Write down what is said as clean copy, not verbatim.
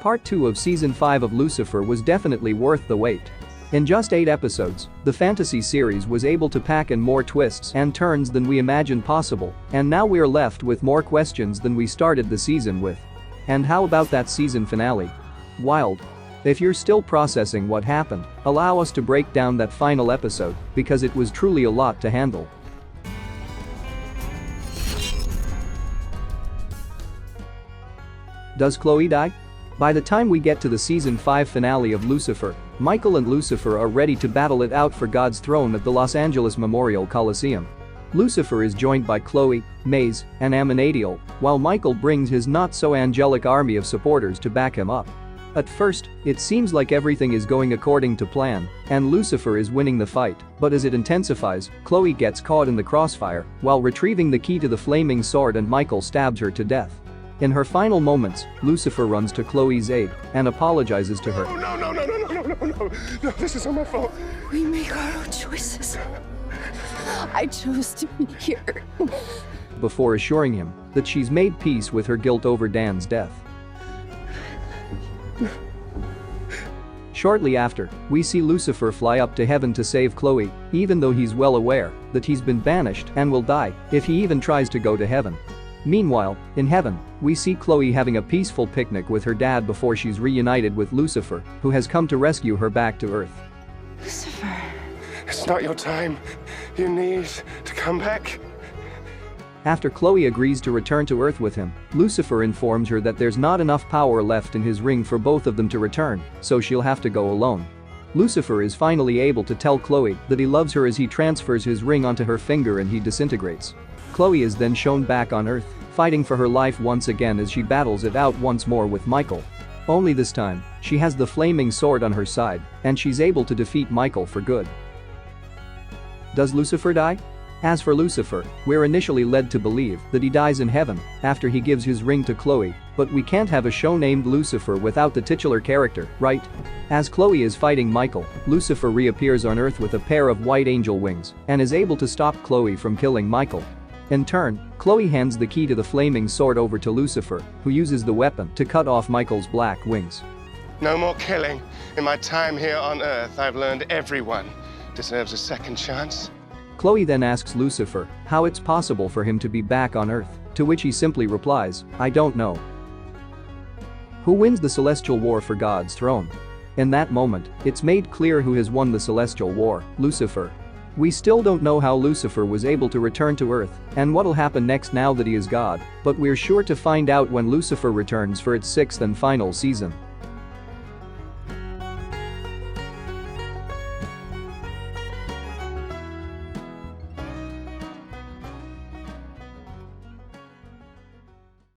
Part 2 of Season 5 of Lucifer was definitely worth the wait. In just 8 episodes, the fantasy series was able to pack in more twists and turns than we imagined possible, and now we're left with more questions than we started the season with. And how about that season finale? Wild. If you're still processing what happened, allow us to break down that final episode, because it was truly a lot to handle. Does Chloe die? By the time we get to the Season 5 finale of Lucifer, Michael and Lucifer are ready to battle it out for God's throne at the Los Angeles Memorial Coliseum. Lucifer is joined by Chloe, Maze, and Amenadiel, while Michael brings his not-so-angelic army of supporters to back him up. At first, it seems like everything is going according to plan, and Lucifer is winning the fight, but as it intensifies, Chloe gets caught in the crossfire while retrieving the key to the flaming sword and Michael stabs her to death. In her final moments, Lucifer runs to Chloe's aid and apologizes to her. No, this is all my fault. We make our own choices. I chose to be here. Before assuring him that she's made peace with her guilt over Dan's death. Shortly after, we see Lucifer fly up to heaven to save Chloe, even though he's well aware that he's been banished and will die if he even tries to go to heaven. Meanwhile, in heaven, we see Chloe having a peaceful picnic with her dad before she's reunited with Lucifer, who has come to rescue her back to Earth. Lucifer. It's not your time. You need to come back. After Chloe agrees to return to Earth with him, Lucifer informs her that there's not enough power left in his ring for both of them to return, so she'll have to go alone. Lucifer is finally able to tell Chloe that he loves her as he transfers his ring onto her finger and he disintegrates. Chloe is then shown back on Earth, fighting for her life once again as she battles it out once more with Michael. Only this time, she has the flaming sword on her side, and she's able to defeat Michael for good. Does Lucifer die? As for Lucifer, we're initially led to believe that he dies in heaven after he gives his ring to Chloe, but we can't have a show named Lucifer without the titular character, right? As Chloe is fighting Michael, Lucifer reappears on Earth with a pair of white angel wings and is able to stop Chloe from killing Michael. In turn, Chloe hands the key to the flaming sword over to Lucifer, who uses the weapon to cut off Michael's black wings. No more killing. In my time here on Earth, I've learned everyone deserves a second chance. Chloe then asks Lucifer how it's possible for him to be back on Earth, to which he simply replies, "I don't know." Who wins the celestial war for God's throne? In that moment, it's made clear who has won the celestial war: Lucifer. We still don't know how Lucifer was able to return to Earth and what'll happen next now that he is God, but we're sure to find out when Lucifer returns for its 6th and final season.